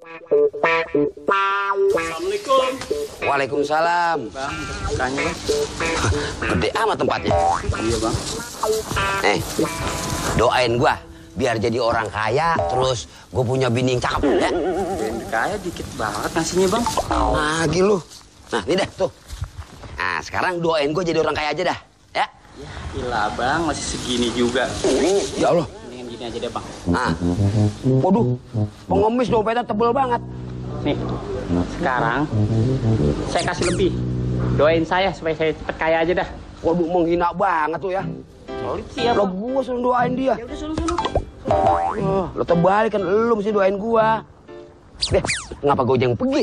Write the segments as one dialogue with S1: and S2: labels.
S1: Assalamualaikum.
S2: Waalaikumsalam.
S1: Bang, bukannya bang.
S2: Gede amat tempatnya.
S1: Iya bang.
S2: Doain gua biar jadi orang kaya, terus gue punya bini yang cakep ya.
S1: Yang kaya dikit banget nasinya bang.
S2: Lagi lu. Nah, ini dah tuh. Nah, sekarang doain gue jadi orang kaya aja dah, ya.
S1: Ya gila bang, masih segini juga.
S2: Ya Allah.
S1: Mendingan gini aja deh bang.
S2: Nah, waduh, pengemis dompetnya tebel banget.
S1: Nih, sekarang saya kasih lebih. Doain saya supaya saya cepet kaya aja dah.
S2: Waduh, menghina banget tuh ya.
S1: Solid sih ya
S2: Lo
S1: bang.
S2: gue suruh doain dia.
S1: Ya udah suruh.
S2: Lo terbalik kan, lo mesti doain gua. Deh, ngapa gue yang pergi?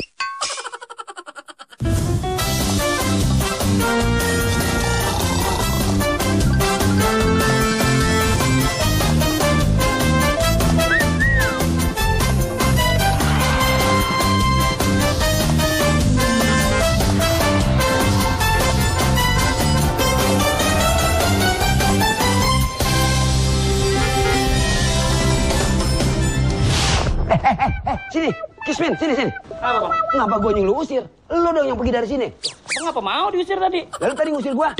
S2: Sini, Kismin, sini.
S1: Apa bang?
S2: Ngapa gue yang lu usir? Lo dong yang pergi dari sini.
S1: Bang apa mau diusir tadi?
S2: Lalu tadi ngusir gua.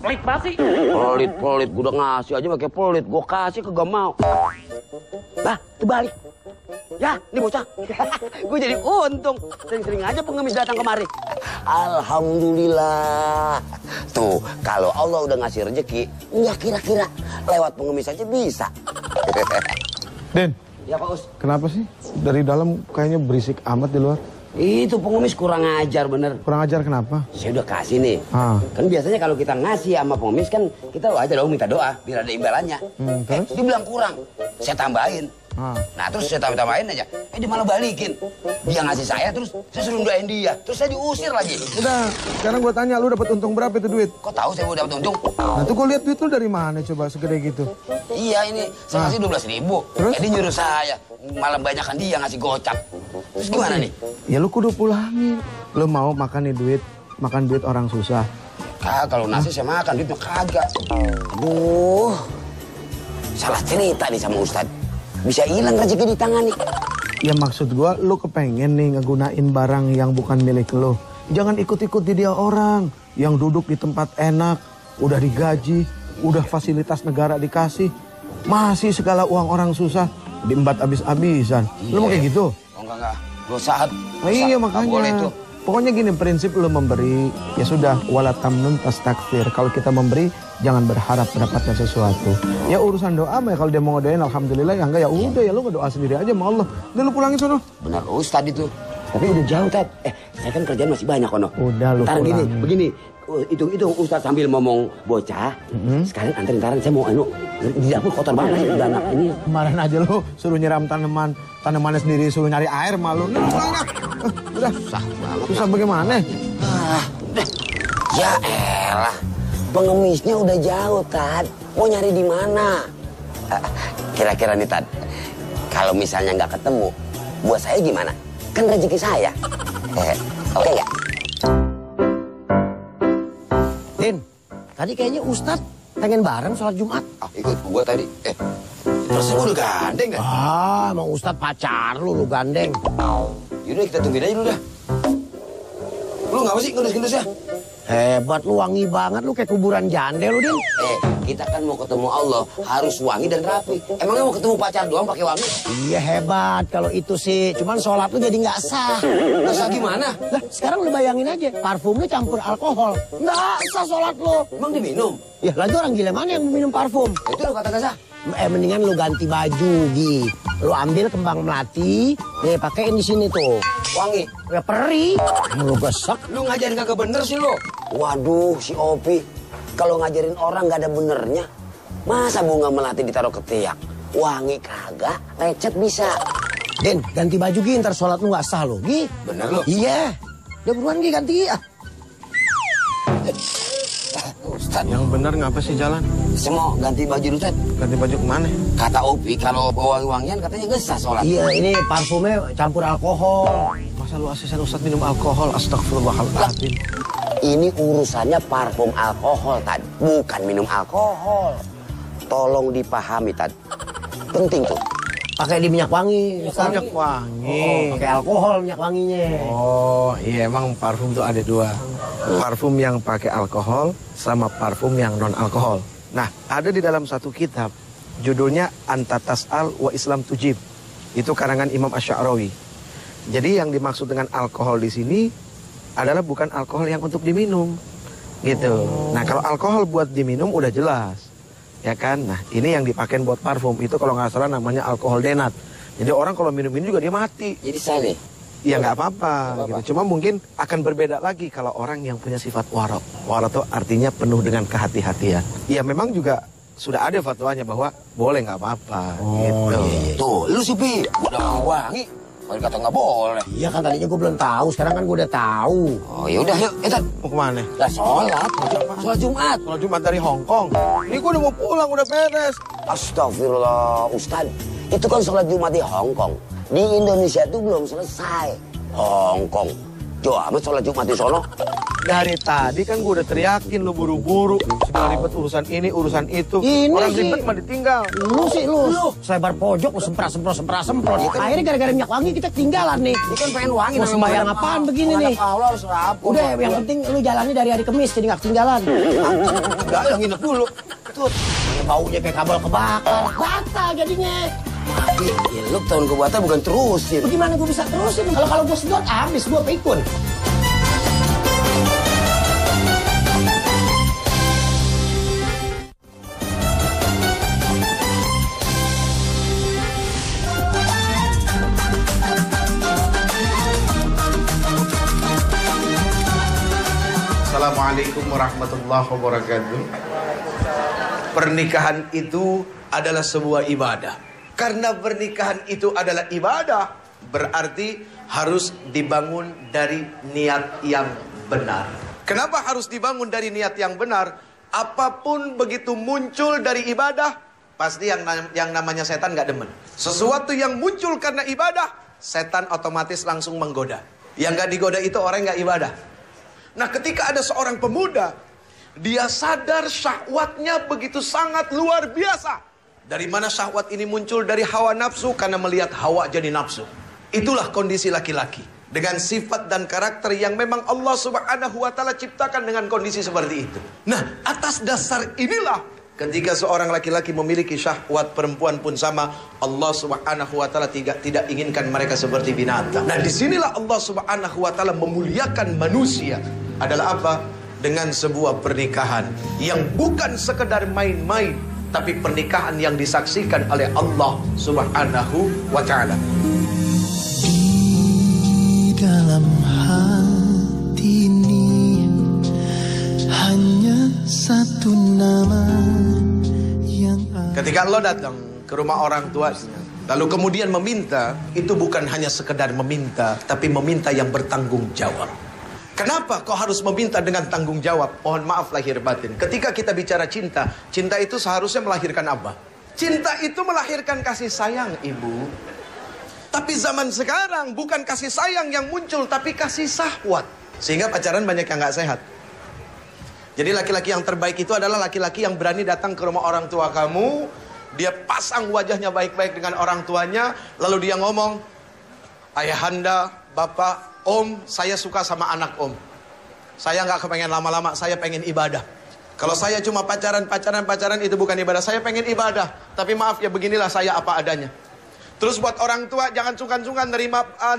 S1: Pelit banget sih.
S2: Pelit, gue udah ngasih aja pakai pelit. Gue kasih kagak mau. Bah, terbalik. Ya, ini bocah. Gue jadi untung. Sering-sering aja pengemis datang kemari. Alhamdulillah. Tuh, kalau Allah udah ngasih rezeki, nggak kira-kira lewat pengemis aja bisa.
S3: Den,
S2: Ya Pak Us.
S3: kenapa sih dari dalam kayaknya berisik amat di luar?
S2: Itu pengemis kurang ajar bener.
S3: Kurang ajar kenapa?
S2: Saya udah kasih nih.
S3: Ah.
S2: Kan biasanya kalau kita ngasih sama pengemis kan kita aja dong minta doa biar ada imbalannya.
S3: Terus?
S2: Dia bilang kurang. Saya tambahin.
S3: Ah.
S2: Nah terus saya tambahin aja. Dia malah balikin. Dia ngasih saya terus saya suruh doain dia. Terus saya diusir lagi.
S3: Udah, sekarang gue tanya, lu dapat untung berapa itu duit?
S2: Kok tahu saya mau dapat untung?
S3: Nah tuh gue lihat duit lu dari mana coba segede gitu?
S2: Iya ini saya ngasih 12.000.
S3: Terus?
S2: Dia nyuruh saya. Malah banyakan dia ngasih gocap. Terus gimana nih?
S3: Ya lu kudu pulangin. Lu mau makan nih duit, makan duit orang susah.
S2: Kalau nasi saya makan, duitnya kagak. Aduh, salah cerita nih sama Ustadz. Bisa hilang rezeki di tangan nih.
S3: Ya maksud gue, lu kepengen nih ngegunain barang yang bukan milik lu. Jangan ikut-ikut di dia orang. Yang duduk di tempat enak, udah digaji, udah fasilitas negara dikasih. Masih segala uang orang susah, diembat abis-abisan. Lu mau kayak gitu?
S2: Oh enggak. Dosa.
S3: Iya
S2: Nggak
S3: makanya.
S2: boleh itu.
S3: Pokoknya gini, prinsip lu memberi, ya sudah, wala tamnun tastakfir. Kalau kita memberi, jangan berharap mendapatkan sesuatu. Ya urusan doa mah ya, kalau dia mau ngedoain alhamdulillah, ya enggak ya udah ya lu ngedoa sendiri aja sama Allah. Udah lu pulangin sono.
S2: Benar Ustadz itu. Tapi udah jauh, Tad. Saya kan kerjaan masih banyak, Kono.
S3: Udah lu
S2: Ntar gini,
S3: pulangin.
S2: begini. Itu Ustadz sambil ngomong bocah. Sekalian anterin saya mau di dapur kotor banget udah anak ini.
S3: Kemarin aja lu suruh nyiram tanamannya sendiri, suruh nyari air malu. Nih pulang dah. Udah.
S2: Susah banget.
S3: Susah bagaimana?
S2: Udah. Ya elah. Pengemisnya udah jauh, Tad. Mau nyari di mana? Kira-kira nih, Tad. Kalau misalnya nggak ketemu, buat saya gimana? Kan rezeki saya. Oke nggak?
S4: Din, tadi kayaknya Ustadz pengen bareng sholat Jumat.
S2: Ikut gua tadi. Terus gua udah gandeng dah.
S4: Emang Ustadz pacar lu gandeng.
S2: Yaudah kita tungguin aja dulu dah. Lu ngapa sih ngendus-ngendus ya?
S4: Hebat lu, wangi banget lu, kayak kuburan jande lu, Din.
S2: Kita kan mau ketemu Allah, harus wangi dan rapi. Emangnya mau ketemu pacar doang pakai wangi?
S4: Iya hebat kalau itu sih, cuman sholat lu jadi nggak sah.
S2: Nggak sah gimana?
S4: Lah sekarang lu bayangin aja, parfumnya campur alkohol. Nggak sah sholat lu.
S2: Emang diminum?
S4: Ya lagi orang gila mana yang minum parfum?
S2: Itu lo kata nggak sah?
S4: Mendingan lu ganti baju, Gi. Lu ambil kembang melati, pakein di sini tuh.
S2: Wangi.
S4: Ya peri. Lu gesek.
S2: Lu ngajarin kagak bener sih lo. Waduh, si Opi. Kalau ngajarin orang nggak ada benernya. Masa bunga melati ditaruh ketiak? Wangi kagak, lecet bisa.
S4: Din, ganti baju Gi, ntar sholat lu nggak sah lo, Gi.
S2: Bener lo?
S4: Iya. Udah buruan Gi, ganti Gi.
S2: Ustaz,
S3: Yang benar ngapa sih jalan?
S2: saya mau ganti baju dulu, Ustaz.
S3: Ganti baju kemana?
S2: Kata Opi, kalau bawa wangi-wangian katanya nggak sah sholat.
S4: Iya, ini parfumnya campur alkohol.
S3: Masa lu asisten Ustadz minum alkohol? Astagfirullahaladzim.
S2: Ini urusannya parfum alkohol, Tad. Bukan minum alkohol. Tolong dipahami, Tad. Penting tuh.
S4: pakai di minyak wangi. Ustaz.
S3: Minyak wangi.
S4: Oh, pakai alkohol minyak wanginya.
S3: Oh, iya emang parfum tuh ada dua. Parfum yang pakai alkohol sama parfum yang non alkohol. Nah, ada di dalam satu kitab judulnya Anta Tas'al wa Islam Tujib. Itu karangan Imam Asy'arawi. Jadi yang dimaksud dengan alkohol di sini adalah bukan alkohol yang untuk diminum. Gitu. Nah, kalau alkohol buat diminum udah jelas. Ya kan? Nah, ini yang dipakai buat parfum. Itu kalau nggak salah namanya alkohol denat. Jadi orang kalau minum ini juga dia mati.
S2: Jadi saleh.
S3: Ya nggak apa-apa gitu. Cuma mungkin akan berbeda lagi kalau orang yang punya sifat warok. Warok itu artinya penuh dengan kehati-hatian. Ya memang juga sudah ada fatwanya bahwa boleh nggak apa-apa gitu.
S2: Iya. Tuh, lu sih Pi, udah wangi. Kalau kata nggak boleh.
S4: Iya kan tadinya gue belum tahu, sekarang kan gue udah tahu.
S2: Oh ya udah yuk, Tad.
S3: Mau kemana?
S2: Lah sholat. Sholat Jumat.
S3: Kalau Jumat dari Hong Kong. Ini gue udah mau pulang, udah beres.
S2: Astagfirullah, Ustaz. Itu kan sholat Jumat di Hong Kong. Di Indonesia itu belum selesai. Hong Kong. Coba amat sholat Jumat di sono.
S3: Dari tadi kan gue udah teriakin lu buru-buru. Sudah ribet urusan ini, urusan itu.
S4: Ini
S3: orang
S4: sih.
S3: ribet mah ditinggal.
S4: Lu sih lu. Selebar pojok lu semprot. Akhirnya gara-gara minyak wangi kita ketinggalan nih.
S2: Ini kan pengen wangi.
S4: Mau sembahyang apaan begini nih?
S2: Allah harus rapuh.
S4: Udah, yang penting lu jalannya dari hari Kamis jadi nggak ketinggalan.
S2: Enggak, yang nginep dulu.
S4: Tut, baunya kayak kabel kebakar. Batal jadinya.
S2: Ya, lu tahun kebuatan bukan terusin.
S4: Bagaimana gue bisa terusin? Kalau gue sedot habis gue pikun.
S3: Assalamualaikum warahmatullahi wabarakatuh. Pernikahan itu adalah sebuah ibadah. Karena pernikahan itu adalah ibadah, berarti harus dibangun dari niat yang benar. Kenapa harus dibangun dari niat yang benar? Apapun begitu muncul dari ibadah, pasti yang namanya setan gak demen. Sesuatu yang muncul karena ibadah, setan otomatis langsung menggoda. Yang gak digoda itu orang yang gak ibadah. Nah, ketika ada seorang pemuda, dia sadar syahwatnya begitu sangat luar biasa. Dari mana syahwat ini muncul? Dari hawa nafsu, karena melihat hawa jadi nafsu. Itulah kondisi laki-laki. Dengan sifat dan karakter yang memang Allah Subhanahu wa ta'ala ciptakan dengan kondisi seperti itu. Nah, atas dasar inilah, ketika seorang laki-laki memiliki syahwat, perempuan pun sama. Allah Subhanahu wa ta'ala tidak inginkan mereka seperti binatang. Nah, disinilah Allah Subhanahu wa ta'ala memuliakan manusia. Adalah apa? Dengan sebuah pernikahan yang bukan sekedar main-main, tapi pernikahan yang disaksikan oleh Allah Subhanahu wa ta'ala.
S5: Di dalam hati ini hanya satu nama yang
S3: Ketika lo datang ke rumah orang tuanya, lalu kemudian meminta, itu bukan hanya sekedar meminta, tapi meminta yang bertanggung jawab. Kenapa kau harus meminta dengan tanggung jawab? Mohon maaf lahir batin. Ketika kita bicara cinta, cinta itu seharusnya melahirkan apa? Cinta itu melahirkan kasih sayang, ibu. Tapi zaman sekarang bukan kasih sayang yang muncul, tapi kasih syahwat. Sehingga pacaran banyak yang gak sehat. Jadi laki-laki yang terbaik itu adalah laki-laki yang berani datang ke rumah orang tua kamu. Dia pasang wajahnya baik-baik dengan orang tuanya. Lalu dia ngomong, ayahanda, bapak, om, saya suka sama anak om. Saya nggak kepengen lama-lama, saya pengen ibadah. Kalau saya cuma pacaran itu bukan ibadah. Saya pengen ibadah. Tapi maaf ya, beginilah saya apa adanya. Terus buat orang tua, jangan sungkan-sungkan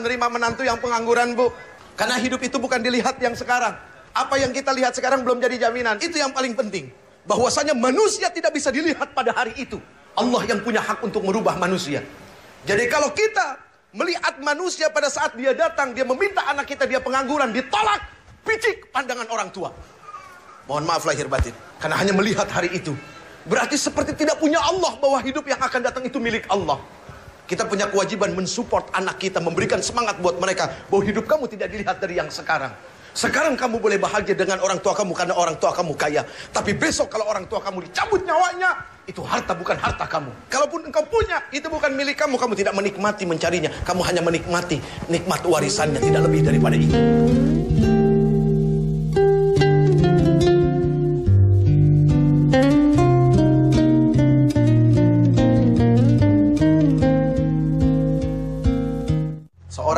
S3: nerima menantu yang pengangguran, bu. Karena hidup itu bukan dilihat yang sekarang. Apa yang kita lihat sekarang belum jadi jaminan. Itu yang paling penting. Bahwasanya manusia tidak bisa dilihat pada hari itu. Allah yang punya hak untuk merubah manusia. Jadi kalau kita melihat manusia pada saat dia datang, dia meminta anak kita, dia pengangguran, ditolak, picik pandangan orang tua. Mohon maaf lahir batin. Karena hanya melihat hari itu. Berarti seperti tidak punya Allah, bahwa hidup yang akan datang itu milik Allah. Kita punya kewajiban mensupport anak kita, memberikan semangat buat mereka, bahwa hidup kamu tidak dilihat dari yang sekarang. Sekarang kamu boleh bahagia dengan orang tua kamu karena orang tua kamu kaya. Tapi besok kalau orang tua kamu dicabut nyawanya, itu harta bukan harta kamu. Kalaupun engkau punya, itu bukan milik kamu. Kamu tidak menikmati mencarinya. Kamu hanya menikmati nikmat warisannya, tidak lebih daripada itu.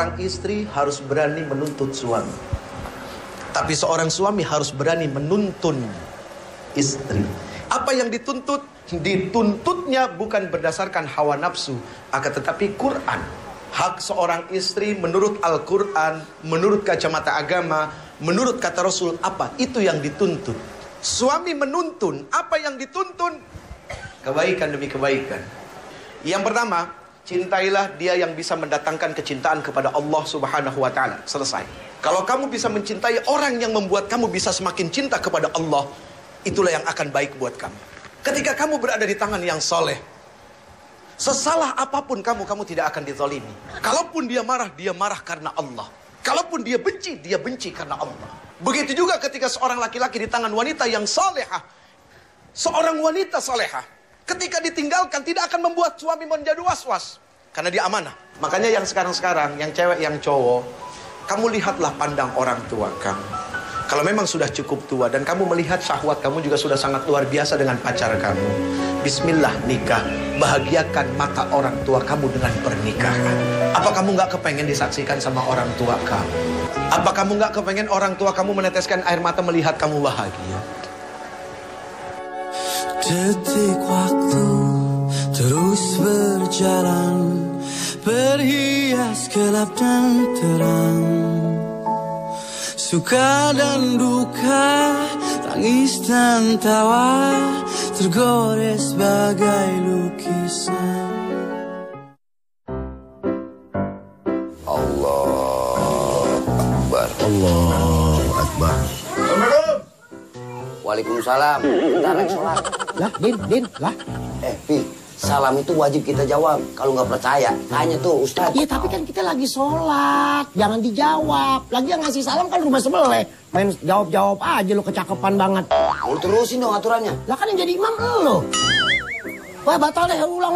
S3: Seorang istri harus berani menuntut suami. Tapi seorang suami harus berani menuntun istri. Apa yang dituntut? Dituntutnya bukan berdasarkan hawa nafsu, akan tetapi Quran. Hak seorang istri menurut Al-Quran, menurut kacamata agama, menurut kata Rasul, apa? Itu yang dituntut. Suami menuntun, apa yang dituntun? Kebaikan demi kebaikan. Yang pertama, cintailah dia yang bisa mendatangkan kecintaan kepada Allah Subhanahu wa Ta'ala. Selesai. Kalau kamu bisa mencintai orang yang membuat kamu bisa semakin cinta kepada Allah, itulah yang akan baik buat kamu. Ketika kamu berada di tangan yang soleh, sesalah apapun kamu tidak akan dizalimi. Kalaupun dia marah karena Allah. Kalaupun dia benci karena Allah. Begitu juga ketika seorang laki-laki di tangan wanita yang salehah. Seorang wanita salehah, ketika ditinggalkan tidak akan membuat suami menjadi was-was. Karena dia amanah. Makanya yang sekarang-sekarang, yang cewek, yang cowok, kamu lihatlah pandang orang tua kamu. Kalau memang sudah cukup tua dan kamu melihat syahwat kamu juga sudah sangat luar biasa dengan pacar kamu, bismillah nikah. Bahagiakan mata orang tua kamu dengan pernikahan. Apa kamu nggak kepengen disaksikan sama orang tua kamu? Apa kamu nggak kepengen orang tua kamu meneteskan air mata melihat kamu bahagia?
S5: Detik waktu terus berjalan, berhias gelap dan terang, suka dan duka, tangis dan tawa, tergores bagai lukisan.
S2: Allahu Akbar.
S4: Allahu Akbar.
S2: Waalaikumsalam. Bentar lagi sholat.
S4: Lah, Din, lah.
S2: Pi, salam itu wajib kita jawab. Kalau nggak percaya, tanya tuh Ustadz.
S4: Iya, tapi kan kita lagi sholat. Jangan dijawab. Lagi yang ngasih salam kan rumah sebelah. Main jawab-jawab aja lo, kecakepan banget.
S2: Lu terusin dong aturannya.
S4: Lah kan yang jadi imam lo. Wah, batal deh. Ulang.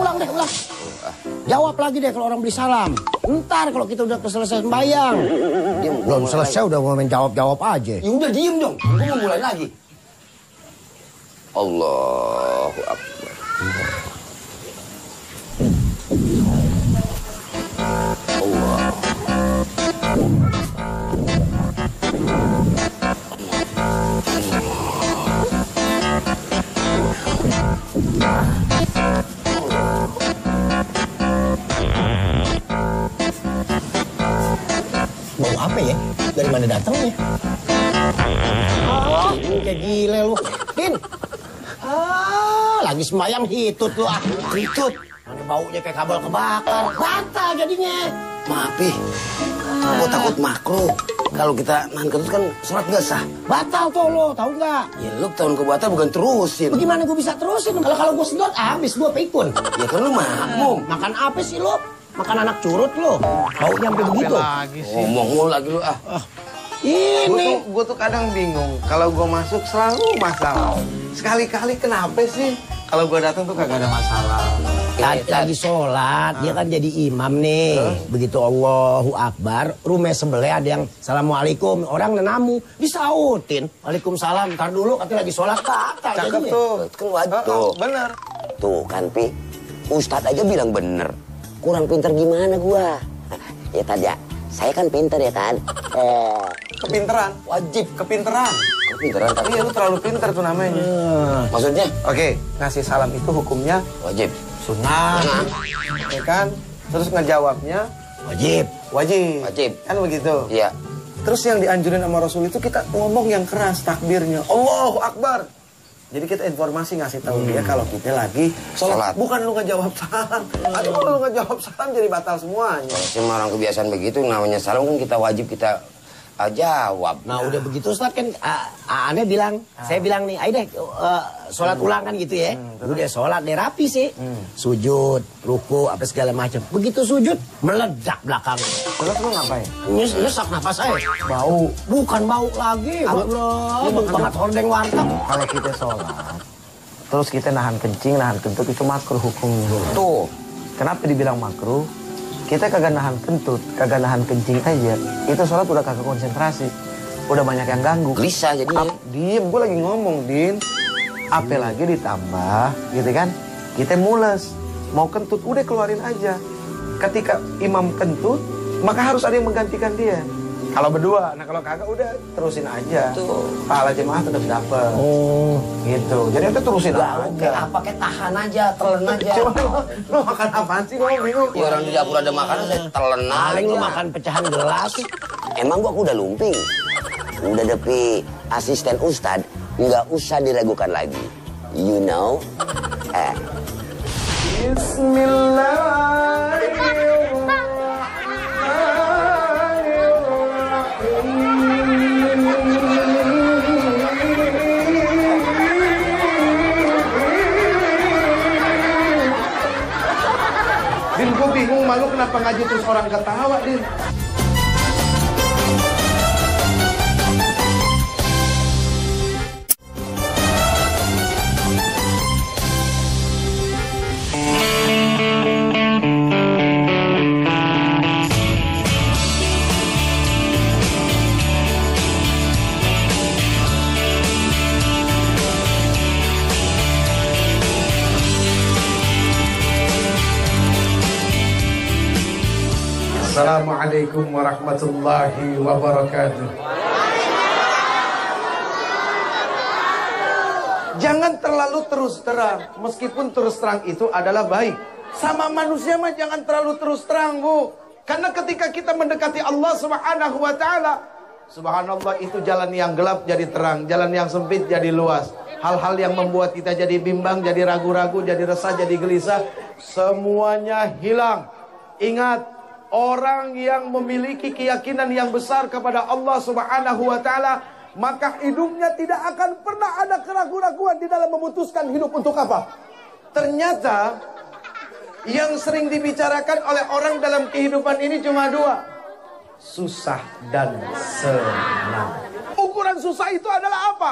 S4: Jawab lagi deh kalau orang beri salam. Ntar kalau kita udah selesai sembahyang. Belum selesai udah mau main jawab-jawab aja.
S2: Ya udah diem dong. Gue mau mulai lagi. Allahu Akbar. Allah.
S4: Bau apa ya? Dari mana datangnya? Oh, kayak gile lu. Din. Lagi sembayang hitut lu ah. Hitut. Mana baunya kayak kabel kebakar. Batal jadinya.
S2: Maaf, Pi. Gue takut makro. Kalau kita nahan kentut kan sholat gak sah.
S4: Batal tuh lo, tahu nggak?
S2: Ya lu tahun ke batal bukan terusin.
S4: Bagaimana gue bisa terusin? Kalau gue sedot habis gue pikun.
S2: Ya kan lu makmum.
S4: Makan apa sih lo? Makan anak curut lo. Baunya sampai begitu.
S2: Ngomong mulu lagi lu ah.
S4: Ini.
S3: Gue tuh kadang bingung. Kalau gue masuk selalu masalah. Sekali-kali kenapa sih? Kalau gue datang tuh kagak ada masalah.
S4: Lagi sholat, dia kan jadi imam nih. Begitu Allahu Akbar, rumah sebelah ada yang Assalamualaikum, orang nenamu, disautin. Waalaikumsalam, ntar dulu katanya lagi sholat, kata.
S3: Cakep tuh.
S2: Kan wajib tuh.
S3: Bener.
S2: Tuh kan, Pi. Ustadz aja bilang bener. Kurang pinter gimana gua? Ya Tad ya, saya kan pinter ya Tad.
S3: Kepinteran.
S2: Wajib.
S3: Kepinteran.
S2: Kepinteran tapi
S3: Iya, lu terlalu pinter tuh namanya.
S2: maksudnya
S3: Oke, ngasih salam itu hukumnya
S2: wajib.
S3: sunnah. Ya kan? Terus ngejawabnya
S4: Wajib.
S3: wajib.
S2: Wajib.
S3: Kan begitu.
S2: Iya.
S3: Terus yang dianjurin sama Rasul itu kita ngomong yang keras takbirnya. Allahu Akbar. Jadi kita informasi ngasih tahu dia kalau kita lagi sholat.
S2: Sholat.
S3: Bukan lu ngejawab salam. Aduh, lu ngejawab salam jadi batal semuanya.
S2: Semua orang kebiasaan begitu, namanya salam kan kita wajib kita jawab.
S4: Nah udah begitu Ustaz kan Ane bilang, saya bilang nih, ayo deh sholat ulang kan gitu ya. Udah sholat deh rapi sih. Sujud, ruku, apa segala macam. Begitu sujud, meledak belakang.
S3: Terus lu ngapain?
S4: Nyesak nafas saya.
S3: Bau.
S4: Bukan bau lagi. Allah, bau banget hordeng warteg.
S3: Kalau kita sholat, terus kita nahan kencing, nahan kentut itu makruh hukumnya.
S2: Tuh.
S3: Kenapa dibilang makruh? Kita kagak nahan kentut, kagak nahan kencing aja. Itu sholat udah kagak konsentrasi. Udah banyak yang ganggu.
S2: Gelisah jadinya.
S3: Diem, gue lagi ngomong, Din. Apalagi ditambah, gitu kan. Kita mules. Mau kentut, udah keluarin aja. Ketika imam kentut, Maka harus ada yang menggantikan dia. Kalau berdua, nah kalau kagak udah terusin aja. Pahala jemaah tetap dapat.
S4: Oh,
S3: Gitu. Jadi itu terusin aja.
S4: kayak apa, kayak tahan aja, telan aja.
S3: Cuma lo makan apaan sih? Gue bingung.
S2: Ya, orang di dapur ada makanan, saya telan
S4: Paling lu
S2: aja.
S4: makan pecahan gelas.
S2: Emang gua udah lumping. Udah depi asisten Ustad, nggak usah diragukan lagi. You know?
S3: Din, gue bingung malu kenapa ngaji terus orang ketawa, Din. Assalamualaikum warahmatullahi wabarakatuh. Jangan terlalu terus terang, meskipun terus terang itu adalah baik. Sama manusia mah jangan terlalu terus terang, Bu. Karena ketika kita mendekati Allah Subhanahu wa taala, subhanallah, itu jalan yang gelap jadi terang, jalan yang sempit jadi luas. Hal-hal yang membuat kita jadi bimbang, jadi ragu-ragu, jadi resah, jadi gelisah, semuanya hilang. Ingat, orang yang memiliki keyakinan yang besar kepada Allah Subhanahu wa taala, maka hidupnya tidak akan pernah ada keraguan-raguan di dalam memutuskan hidup untuk apa. Ternyata yang sering dibicarakan oleh orang dalam kehidupan ini cuma dua: susah dan senang. Ukuran susah itu adalah apa?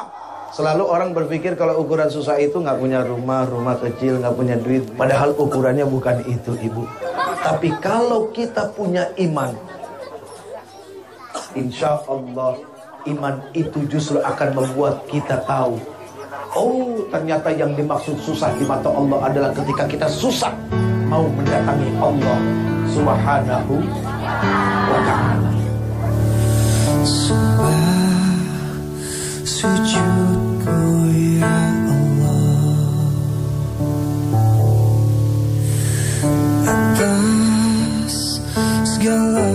S3: Selalu orang berpikir kalau ukuran susah itu nggak punya rumah, rumah kecil, nggak punya duit. Padahal ukurannya bukan itu, Ibu. Tapi kalau kita punya iman, insya Allah iman itu justru akan membuat kita tahu, oh ternyata yang dimaksud susah di mata Allah adalah ketika kita susah mau mendatangi Allah Subhanahu wa ta'ala.
S5: Sujudku ya Allah, atas segala.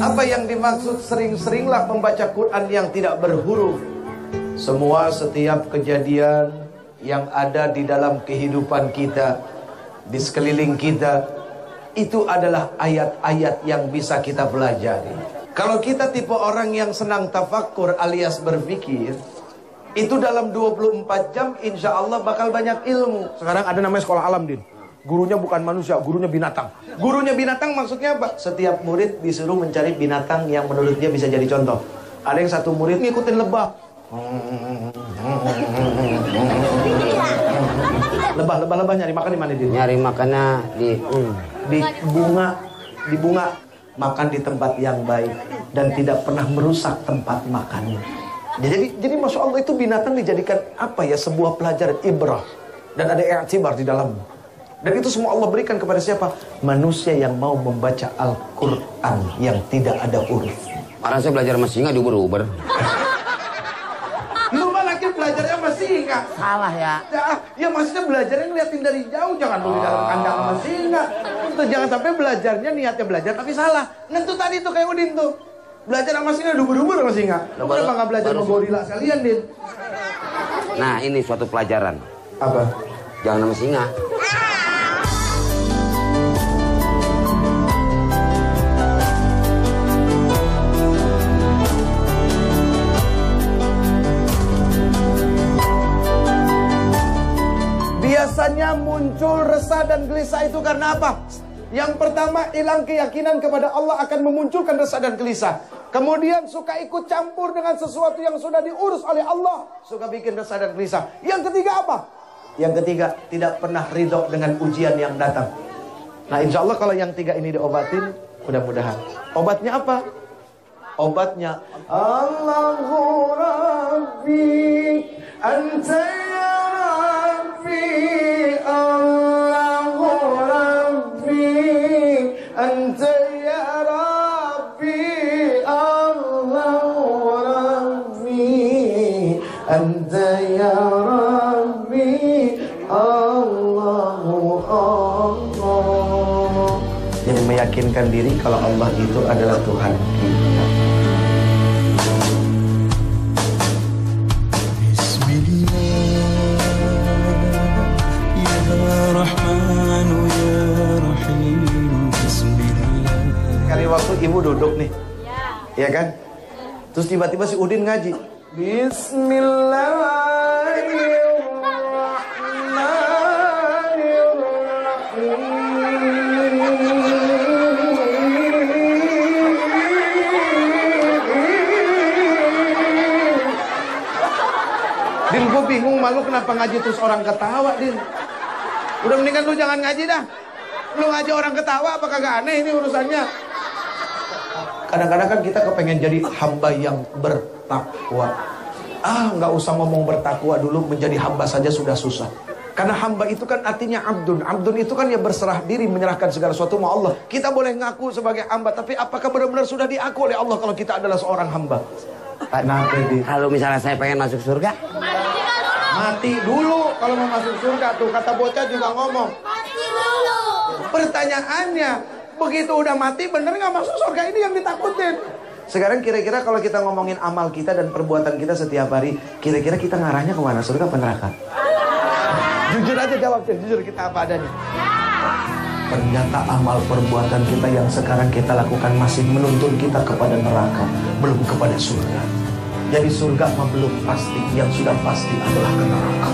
S3: Apa yang dimaksud sering-seringlah membaca Quran yang tidak berhuruf? Semua setiap kejadian yang ada di dalam kehidupan kita, di sekeliling kita, itu adalah ayat-ayat yang bisa kita pelajari. Kalau kita tipe orang yang senang tafakkur alias berpikir, itu dalam 24 jam insya Allah bakal banyak ilmu. Sekarang ada namanya sekolah alam, Din. Gurunya bukan manusia, gurunya binatang. Gurunya binatang maksudnya apa? Setiap murid disuruh mencari binatang yang menurut dia bisa jadi contoh. Ada yang satu murid ngikutin lebah. Lebah nyari makan di mana, Din?
S2: Nyari makannya
S3: Di bunga. Makan di tempat yang baik dan tidak pernah merusak tempat makannya. Jadi Masya Allah, itu binatang dijadikan apa ya, sebuah pelajaran ibrah, dan ada i'tibar di dalamnya. Dan itu semua Allah berikan kepada siapa? Manusia yang mau membaca Al-Quran yang tidak ada huruf.
S2: Orang saya belajar sama singa diuber-uber.
S3: Lu mah lagi belajarnya sama singa.
S4: Salah ya.
S3: Ya maksudnya belajarnya ngeliatin dari jauh, jangan dulu di dalam kandang sama singa. Itu jangan sampai belajarnya niatnya belajar tapi salah. Nah itu tadi tuh kayak Udin tuh, belajar sama singa duber-duber sama singa. Lu kenapa nggak belajar sama gorila sekalian, Din?
S2: Nah, ini suatu pelajaran.
S3: Apa?
S2: Jangan sama singa.
S3: Biasanya muncul resah dan gelisah itu karena apa? Yang pertama, hilang keyakinan kepada Allah akan memunculkan resah dan gelisah. Kemudian suka ikut campur dengan sesuatu yang sudah diurus oleh Allah, suka bikin resah dan gelisah. Yang ketiga apa? Yang ketiga, tidak pernah ridho dengan ujian yang datang. Nah insya Allah kalau yang tiga ini diobatin, mudah-mudahan. Obatnya apa? Obatnya Allahu Rabbi Anta ya Rabbi, Allahu Rabbi Anta ya Rabbi. meyakinkan diri kalau Allah itu adalah Tuhan kita. Kali waktu ibu duduk nih, ya kan? Terus tiba-tiba si Udin ngaji. Din, gue bingung malu kenapa ngaji terus orang ketawa, Din. Udah mendingan lu jangan ngaji dah. Lu ngaji orang ketawa apa kagak aneh ini urusannya. Kadang-kadang kan kita kepengen jadi hamba yang bertakwa. Nggak usah ngomong bertakwa dulu, menjadi hamba saja sudah susah. Karena hamba itu kan artinya abdun. Abdun itu kan ya berserah diri, menyerahkan segala sesuatu sama Allah. Kita boleh ngaku sebagai hamba, tapi apakah benar-benar sudah diaku oleh Allah kalau kita adalah seorang hamba?
S2: Kalau misalnya saya pengen masuk surga,
S3: mati dulu kalau mau masuk surga tuh, kata bocah juga ngomong.
S6: Mati dulu.
S3: Pertanyaannya, begitu udah mati bener nggak masuk surga, ini yang ditakutin. Sekarang kira-kira kalau kita ngomongin amal kita dan perbuatan kita setiap hari, kira-kira kita ngarahnya kemana, surga apa neraka? Jujur aja jawab, jujur kita apa adanya. Ternyata amal perbuatan kita yang sekarang kita lakukan masih menuntun kita kepada neraka, belum kepada surga. Jadi surga mah belum pasti, yang sudah pasti adalah ke neraka.